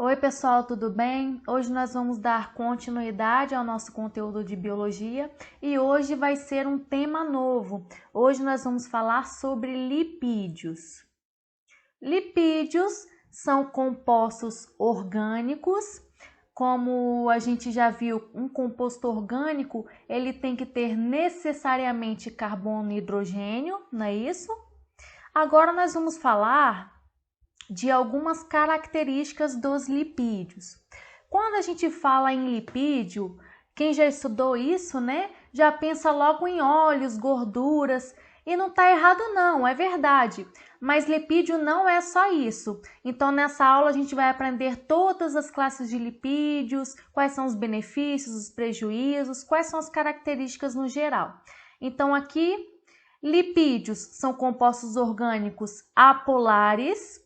Oi, pessoal, tudo bem? Hoje nós vamos dar continuidade ao nosso conteúdo de biologia e hoje vai ser um tema novo. Hoje nós vamos falar sobre lipídios. Lipídios são compostos orgânicos. Como a gente já viu, um composto orgânico, ele tem que ter necessariamente carbono e hidrogênio, não é isso? Agora nós vamos falar de algumas características dos lipídios. Quando a gente fala em lipídio, quem já estudou isso, né, já pensa logo em óleos, gorduras, e não está errado não, é verdade. Mas lipídio não é só isso. Então nessa aula a gente vai aprender todas as classes de lipídios, quais são os benefícios, os prejuízos, quais são as características no geral. Então aqui, lipídios são compostos orgânicos apolares,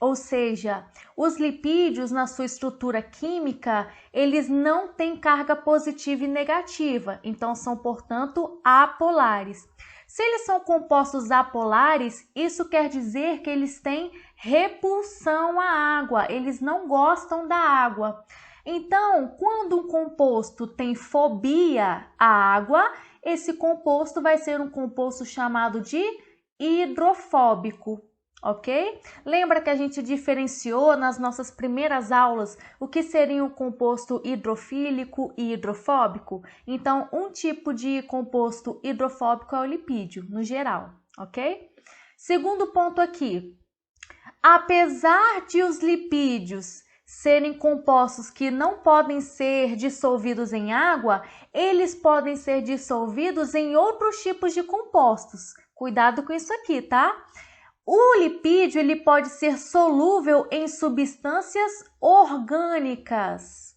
ou seja, os lipídios na sua estrutura química, eles não têm carga positiva e negativa, então são, portanto, apolares. Se eles são compostos apolares, isso quer dizer que eles têm repulsão à água, eles não gostam da água. Então, quando um composto tem fobia à água, esse composto vai ser um composto chamado de hidrofóbico. Ok? Lembra que a gente diferenciou nas nossas primeiras aulas o que seria um composto hidrofílico e hidrofóbico? Então, um tipo de composto hidrofóbico é o lipídio, no geral, ok? Segundo ponto aqui, apesar de os lipídios serem compostos que não podem ser dissolvidos em água, eles podem ser dissolvidos em outros tipos de compostos. Cuidado com isso aqui, tá? O lipídio ele pode ser solúvel em substâncias orgânicas.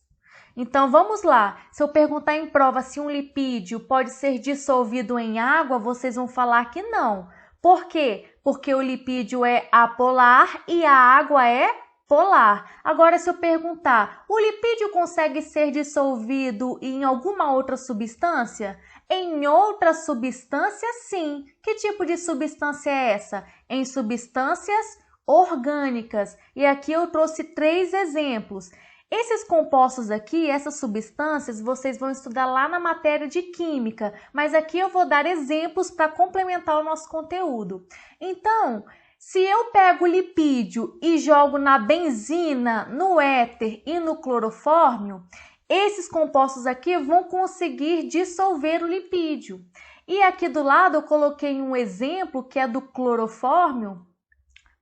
Então vamos lá, se eu perguntar em prova se um lipídio pode ser dissolvido em água, vocês vão falar que não. Por quê? Porque o lipídio é apolar e a água é polar. Agora se eu perguntar, o lipídio consegue ser dissolvido em alguma outra substância? Em outra substância, sim. Que tipo de substância é essa? Em substâncias orgânicas. E aqui eu trouxe 3 exemplos. Esses compostos aqui, essas substâncias, vocês vão estudar lá na matéria de química, mas aqui eu vou dar exemplos para complementar o nosso conteúdo. Então, se eu pego o lipídio e jogo na benzina, no éter e no clorofórmio, esses compostos aqui vão conseguir dissolver o lipídio. E aqui do lado eu coloquei um exemplo que é do clorofórmio.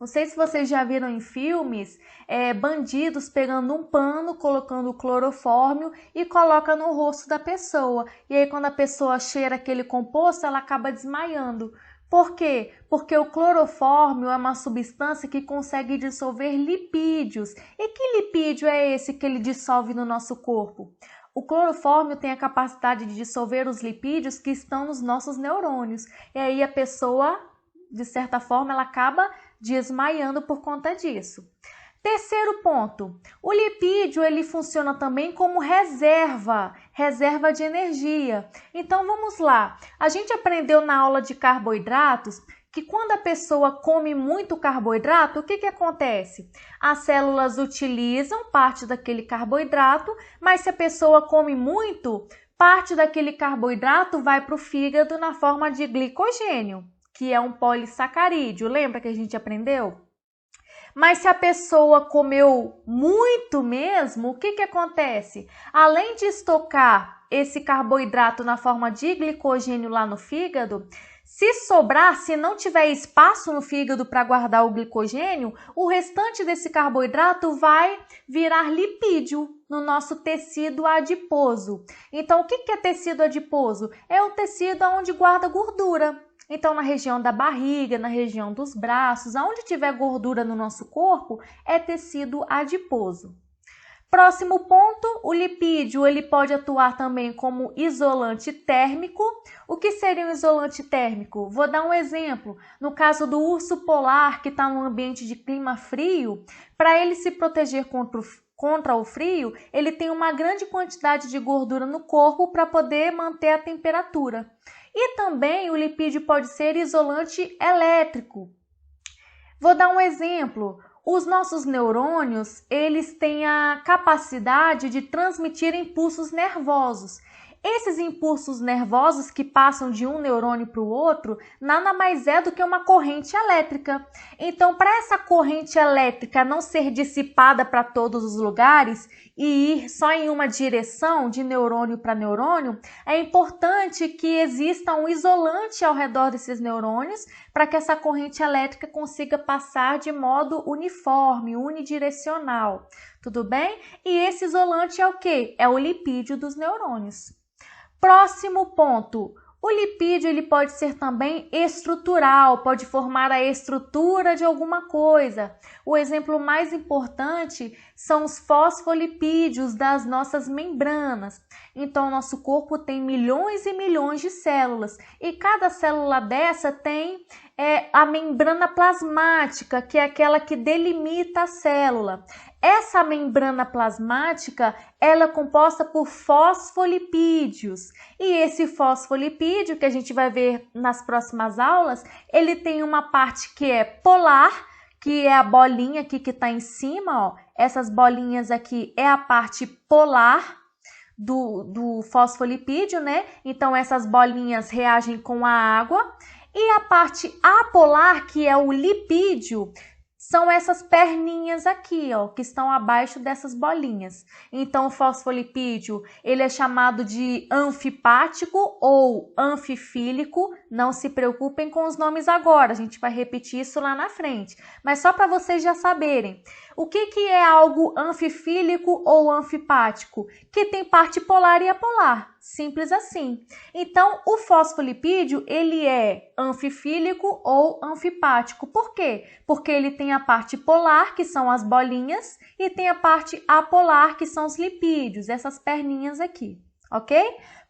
Não sei se vocês já viram em filmes, bandidos pegando um pano, colocando o clorofórmio e coloca no rosto da pessoa. E aí quando a pessoa cheira aquele composto, ela acaba desmaiando. Por quê? Porque o clorofórmio é uma substância que consegue dissolver lipídios. E que lipídio é esse que ele dissolve no nosso corpo? O clorofórmio tem a capacidade de dissolver os lipídios que estão nos nossos neurônios. E aí a pessoa, de certa forma, ela acaba desmaiando por conta disso. Terceiro ponto, o lipídio ele funciona também como reserva de energia. Então vamos lá, a gente aprendeu na aula de carboidratos que quando a pessoa come muito carboidrato, o que acontece? As células utilizam parte daquele carboidrato, mas se a pessoa come muito, parte daquele carboidrato vai para o fígado na forma de glicogênio, que é um polissacarídeo. Lembra que a gente aprendeu? Mas se a pessoa comeu muito mesmo, o que acontece? Além de estocar esse carboidrato na forma de glicogênio lá no fígado, se sobrar, se não tiver espaço no fígado para guardar o glicogênio, o restante desse carboidrato vai virar lipídio no nosso tecido adiposo. Então, o que é tecido adiposo? É o tecido onde guarda gordura. Então, na região da barriga, na região dos braços, aonde tiver gordura no nosso corpo, é tecido adiposo. Próximo ponto, o lipídio ele pode atuar também como isolante térmico. O que seria um isolante térmico? Vou dar um exemplo. No caso do urso polar, que está num ambiente de clima frio, para ele se proteger contra o frio, ele tem uma grande quantidade de gordura no corpo para poder manter a temperatura. E também o lipídio pode ser isolante elétrico. Vou dar um exemplo. Os nossos neurônios, eles têm a capacidade de transmitir impulsos nervosos. Esses impulsos nervosos que passam de um neurônio para o outro, nada mais é do que uma corrente elétrica. Então, para essa corrente elétrica não ser dissipada para todos os lugares e ir só em uma direção, de neurônio para neurônio, é importante que exista um isolante ao redor desses neurônios para que essa corrente elétrica consiga passar de modo uniforme, unidirecional. Tudo bem? E esse isolante é o quê? É o lipídio dos neurônios. Próximo ponto. O lipídio ele pode ser também estrutural, pode formar a estrutura de alguma coisa. O exemplo mais importante são os fosfolipídios das nossas membranas. Então, nosso corpo tem milhões e milhões de células e cada célula dessa tem a membrana plasmática, que é aquela que delimita a célula. Essa membrana plasmática, ela é composta por fosfolipídios. E esse fosfolipídio, que a gente vai ver nas próximas aulas, ele tem uma parte que é polar, que é a bolinha aqui que está em cima, ó. Essas bolinhas aqui é a parte polar do fosfolipídio, né? Então, essas bolinhas reagem com a água. E a parte apolar, que é o lipídio, são essas perninhas aqui, ó, que estão abaixo dessas bolinhas. Então, o fosfolipídio, ele é chamado de anfipático ou anfifílico. Não se preocupem com os nomes agora, a gente vai repetir isso lá na frente. Mas só para vocês já saberem. O que é algo anfifílico ou anfipático? Que tem parte polar e apolar. Simples assim. Então, o fosfolipídio, ele é anfifílico ou anfipático. Por quê? Porque ele tem a parte polar, que são as bolinhas, e tem a parte apolar, que são os lipídios, essas perninhas aqui, ok?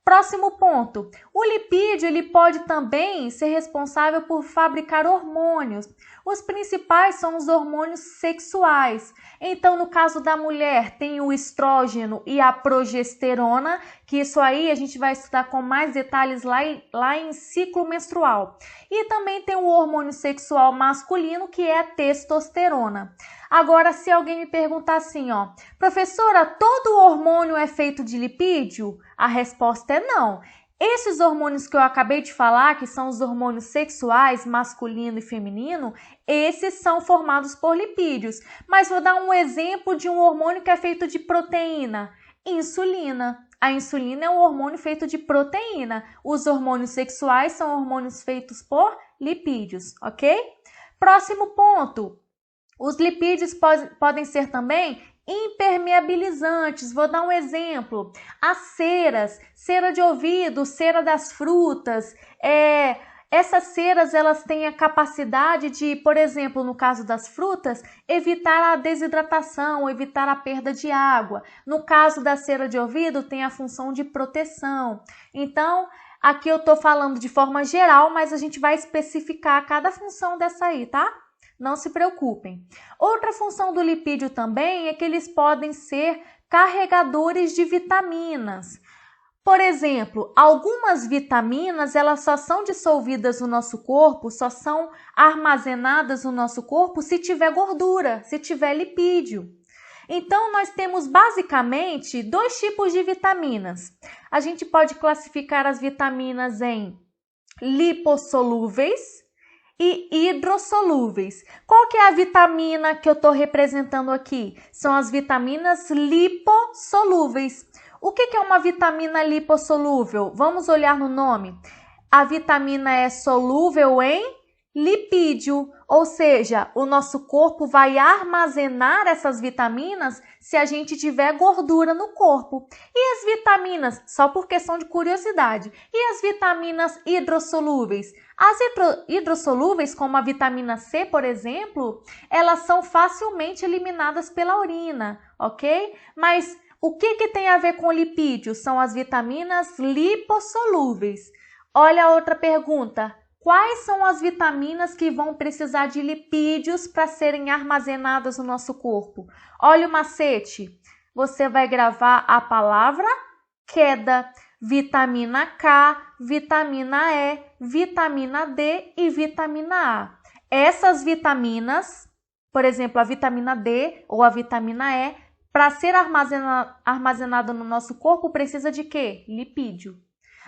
Próximo ponto. O lipídio, ele pode também ser responsável por fabricar hormônios. Os principais são os hormônios sexuais. Então, no caso da mulher, tem o estrógeno e a progesterona, que isso aí a gente vai estudar com mais detalhes lá em ciclo menstrual. E também tem o hormônio sexual masculino, que é a testosterona. Agora, se alguém me perguntar assim, ó, professora, todo hormônio é feito de lipídio? A resposta é não. Esses hormônios que eu acabei de falar, que são os hormônios sexuais, masculino e feminino, esses são formados por lipídios. Mas vou dar um exemplo de um hormônio que é feito de proteína, insulina. A insulina é um hormônio feito de proteína. Os hormônios sexuais são hormônios feitos por lipídios, ok? Próximo ponto. Os lipídios podem ser também impermeabilizantes. Vou dar um exemplo. As ceras, cera de ouvido, cera das frutas. Essas ceras, elas têm a capacidade de, por exemplo, no caso das frutas, evitar a desidratação, evitar a perda de água. No caso da cera de ouvido, tem a função de proteção. Então, aqui eu estou falando de forma geral, mas a gente vai especificar cada função dessa aí, tá? Não se preocupem. Outra função do lipídio também é que eles podem ser carregadores de vitaminas. Por exemplo, algumas vitaminas, elas só são dissolvidas no nosso corpo, só são armazenadas no nosso corpo se tiver gordura, se tiver lipídio. Então, nós temos basicamente dois tipos de vitaminas. A gente pode classificar as vitaminas em lipossolúveis e hidrossolúveis. Qual que é a vitamina que eu estou representando aqui? São as vitaminas lipossolúveis. O que é uma vitamina lipossolúvel? Vamos olhar no nome. A vitamina é solúvel em lipídio, ou seja, o nosso corpo vai armazenar essas vitaminas se a gente tiver gordura no corpo. E as vitaminas, só por questão de curiosidade, e as vitaminas hidrossolúveis? As hidrossolúveis, como a vitamina C, por exemplo, elas são facilmente eliminadas pela urina, ok? Mas o que tem a ver com lipídio? São as vitaminas lipossolúveis. Olha a outra pergunta. Quais são as vitaminas que vão precisar de lipídios para serem armazenadas no nosso corpo? Olha o macete. Você vai gravar a palavra queda, vitamina K, vitamina E, vitamina D e vitamina A. essas vitaminas, por exemplo, a vitamina D ou a vitamina E, para ser armazenada no nosso corpo, precisa de quê? Lipídio.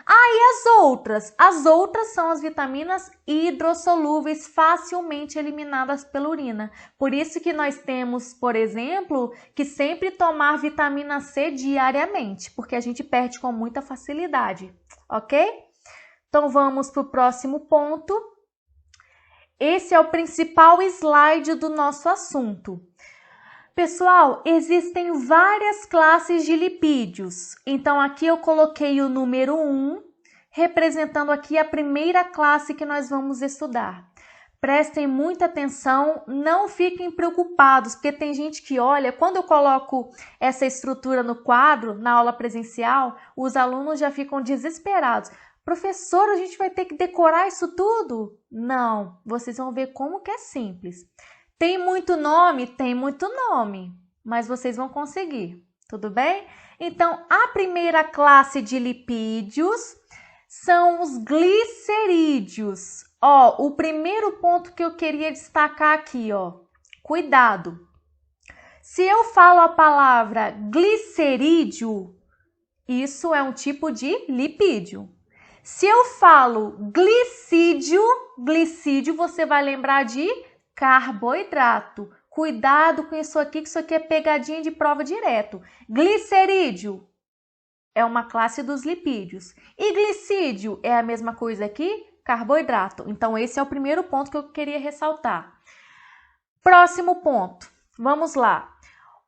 E as outras? As outras são as vitaminas hidrossolúveis, facilmente eliminadas pela urina. Por isso que nós temos, por exemplo, que sempre tomar vitamina C diariamente, porque a gente perde com muita facilidade, ok? Então vamos para o próximo ponto. Esse é o principal slide do nosso assunto. Pessoal, existem várias classes de lipídios. Então, aqui eu coloquei o número 1, representando aqui a primeira classe que nós vamos estudar. Prestem muita atenção, não fiquem preocupados, porque tem gente que olha, quando eu coloco essa estrutura no quadro, na aula presencial, os alunos já ficam desesperados. Professora, a gente vai ter que decorar isso tudo? Não, vocês vão ver como que é simples. Tem muito nome? Tem muito nome, mas vocês vão conseguir, tudo bem? Então, a primeira classe de lipídios são os glicerídeos. Ó, o primeiro ponto que eu queria destacar aqui, ó, cuidado. Se eu falo a palavra glicerídeo, isso é um tipo de lipídio. Se eu falo glicídio, você vai lembrar de carboidrato. Cuidado com isso aqui, que isso aqui é pegadinha de prova direto. Glicerídeo é uma classe dos lipídios. E glicídio é a mesma coisa aqui, carboidrato. Então, esse é o primeiro ponto que eu queria ressaltar. Próximo ponto. Vamos lá.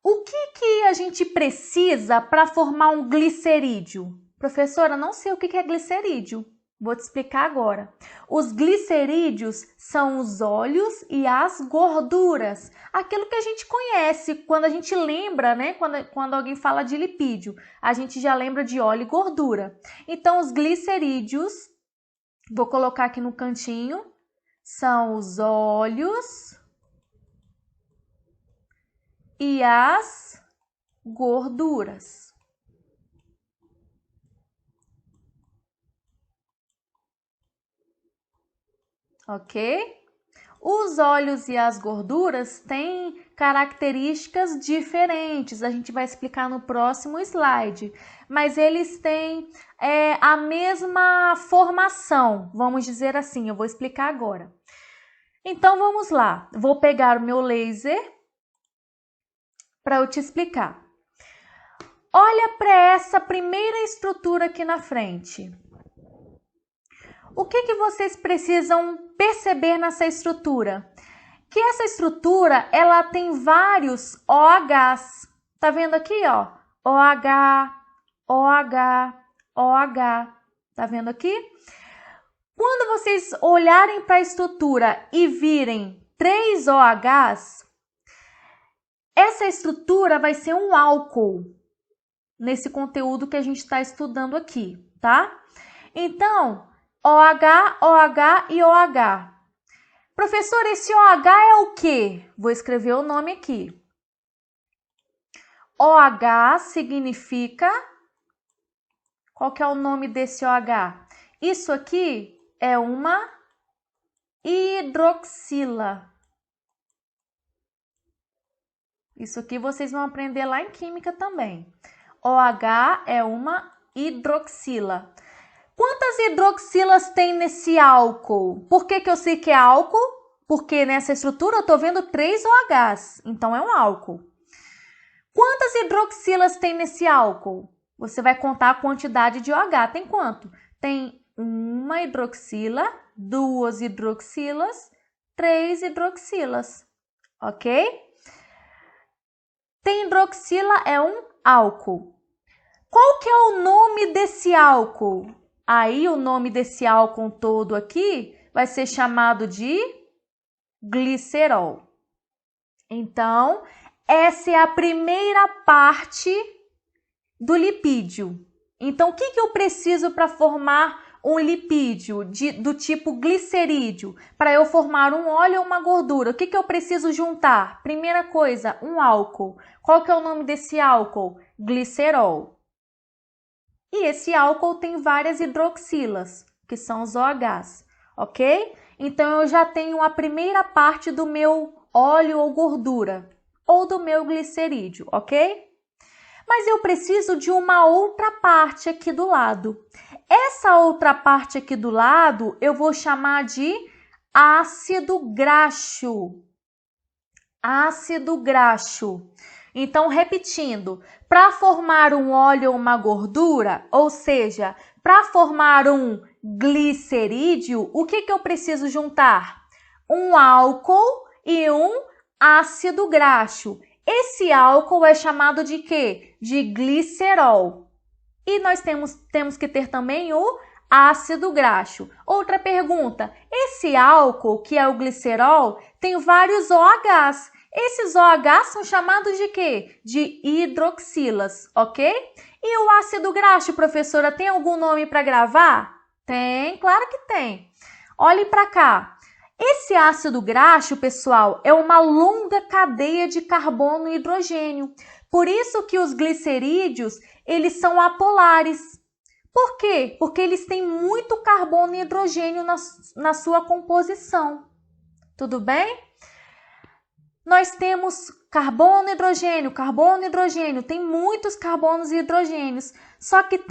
O que a gente precisa para formar um glicerídeo? Professora, não sei o que é glicerídeo. Vou te explicar agora. Os glicerídeos são os óleos e as gorduras. Aquilo que a gente conhece quando a gente lembra, né? Quando alguém fala de lipídio, a gente já lembra de óleo e gordura. Então, os glicerídeos, vou colocar aqui no cantinho, são os óleos e as gorduras. Ok? Os óleos e as gorduras têm características diferentes, a gente vai explicar no próximo slide, mas eles têm a mesma formação, vamos dizer assim, eu vou explicar agora. Então vamos lá, vou pegar o meu laser para eu te explicar. Olha para essa primeira estrutura aqui na frente. O que vocês precisam perceber nessa estrutura? Que essa estrutura, ela tem vários OHs. Tá vendo aqui, ó? OH, OH, OH. Tá vendo aqui? Quando vocês olharem para a estrutura e virem 3 OHs, essa estrutura vai ser um álcool nesse conteúdo que a gente está estudando aqui, tá? Então, OH, OH e OH. Professor, esse OH é o quê? Vou escrever o nome aqui. OH significa... Qual que é o nome desse OH? Isso aqui é uma hidroxila. Isso aqui vocês vão aprender lá em Química também. OH é uma hidroxila. Quantas hidroxilas tem nesse álcool? Por que eu sei que é álcool? Porque nessa estrutura eu estou vendo 3 OHs, então é um álcool. Quantas hidroxilas tem nesse álcool? Você vai contar a quantidade de OH. Tem quanto? Tem 1 hidroxila, 2 hidroxilas, 3 hidroxilas, ok? Tem hidroxila é um álcool. Qual que é o nome desse álcool? Aí o nome desse álcool todo aqui vai ser chamado de glicerol. Então, essa é a primeira parte do lipídio. Então, o que eu preciso para formar um lipídio do tipo glicerídeo? Para eu formar um óleo ou uma gordura, o que eu preciso juntar? Primeira coisa, um álcool. Qual que é o nome desse álcool? Glicerol. E esse álcool tem várias hidroxilas, que são os OHs, ok? Então, eu já tenho a primeira parte do meu óleo ou gordura, ou do meu glicerídeo, ok? Mas eu preciso de uma outra parte aqui do lado. Essa outra parte aqui do lado, eu vou chamar de ácido graxo. Ácido graxo. Então, repetindo, para formar um óleo ou uma gordura, ou seja, para formar um glicerídeo, o que eu preciso juntar? Um álcool e um ácido graxo. Esse álcool é chamado de quê? De glicerol. E nós temos que ter também o ácido graxo. Outra pergunta, esse álcool, que é o glicerol, tem vários OHs. Esses OHs são chamados de quê? De hidroxilas, ok? E o ácido graxo, professora, tem algum nome para gravar? Tem, claro que tem. Olhe para cá. Esse ácido graxo, pessoal, é uma longa cadeia de carbono e hidrogênio. Por isso que os glicerídeos, eles são apolares. Por quê? Porque eles têm muito carbono e hidrogênio na sua composição. Tudo bem? Nós temos carbono e hidrogênio. Tem muitos carbonos e hidrogênios. Só que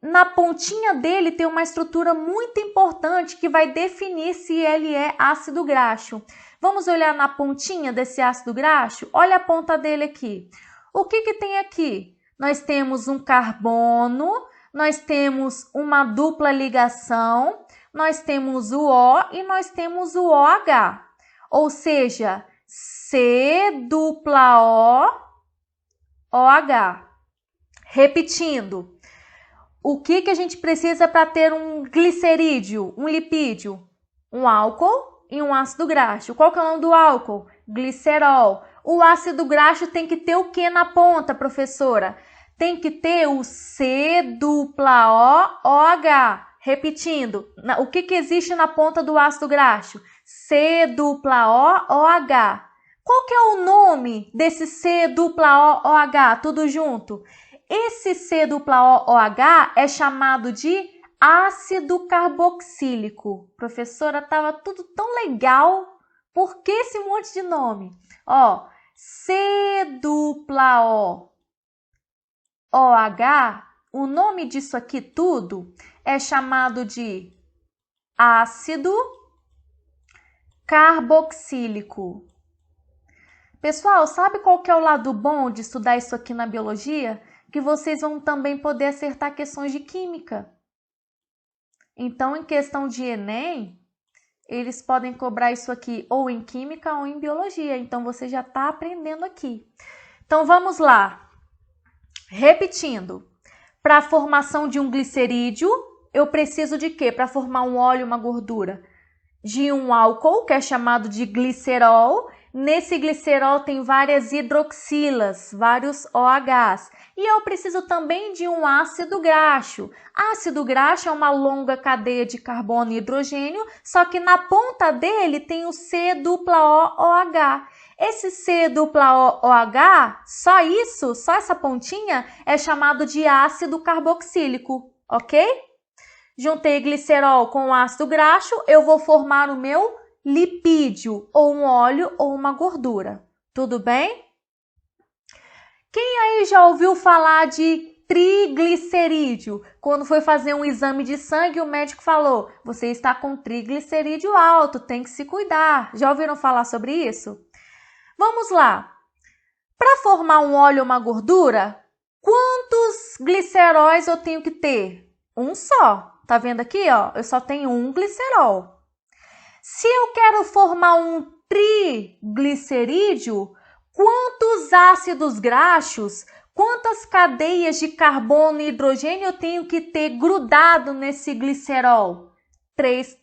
na pontinha dele tem uma estrutura muito importante que vai definir se ele é ácido graxo. Vamos olhar na pontinha desse ácido graxo? Olha a ponta dele aqui. O que tem aqui? Nós temos um carbono, nós temos uma dupla ligação, nós temos o O e nós temos o OH. Ou seja, C-O-OH. Repetindo, o que a gente precisa para ter um glicerídeo, um lipídio? Um álcool e um ácido graxo. Qual que é o nome do álcool? Glicerol. O ácido graxo tem que ter o que na ponta, professora? Tem que ter o C-O-OH. Repetindo, o que existe na ponta do ácido graxo? C-O-OH. Qual que é o nome desse C-O-OH? Tudo junto. Esse C-O-OH é chamado de ácido carboxílico. Professora, estava tudo tão legal. Por que esse monte de nome? Ó, C-O-OH, o nome disso aqui tudo é chamado de ácido carboxílico. Pessoal, sabe qual que é o lado bom de estudar isso aqui na biologia? Que vocês vão também poder acertar questões de química. Então, em questão de Enem, eles podem cobrar isso aqui ou em química ou em biologia. Então, você já está aprendendo aqui. Então, vamos lá. Repetindo. Para a formação de um glicerídeo, eu preciso de quê? Para formar um óleo, uma gordura? De um álcool, que é chamado de glicerol. Nesse glicerol tem várias hidroxilas, vários OHs. E eu preciso também de um ácido graxo. Ácido graxo é uma longa cadeia de carbono e hidrogênio, só que na ponta dele tem o C-O-OH. Esse C-O-OH, só essa pontinha, é chamado de ácido carboxílico, ok? Juntei glicerol com ácido graxo, eu vou formar o meu lipídio, ou um óleo ou uma gordura. Tudo bem? Quem aí já ouviu falar de triglicerídeo? Quando foi fazer um exame de sangue, o médico falou: você está com triglicerídeo alto, tem que se cuidar. Já ouviram falar sobre isso? Vamos lá. Para formar um óleo ou uma gordura, quantos gliceróis eu tenho que ter? Um só. Tá vendo aqui, ó? Eu só tenho um glicerol. Se eu quero formar um triglicerídeo, quantos ácidos graxos, quantas cadeias de carbono e hidrogênio eu tenho que ter grudado nesse glicerol? Três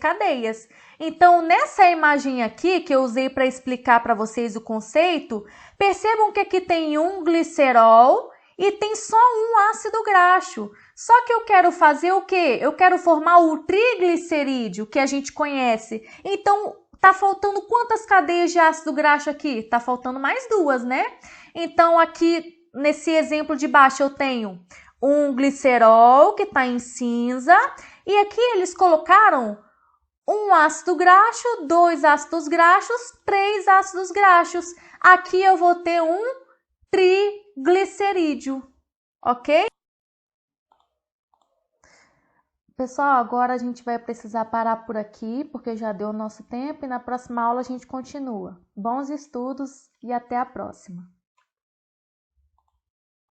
cadeias. Então, nessa imagem aqui, que eu usei para explicar para vocês o conceito, percebam que aqui tem um glicerol e tem só um ácido graxo. Só que eu quero fazer o quê? Eu quero formar o triglicerídeo, que a gente conhece. Então, tá faltando quantas cadeias de ácido graxo aqui? Tá faltando mais duas, né? Então, aqui, nesse exemplo de baixo, eu tenho um glicerol, que está em cinza. E aqui eles colocaram um ácido graxo, 2 ácidos graxos, 3 ácidos graxos. Aqui eu vou ter um triglicerídeo, ok? Pessoal, agora a gente vai precisar parar por aqui, porque já deu o nosso tempo e na próxima aula a gente continua. Bons estudos e até a próxima!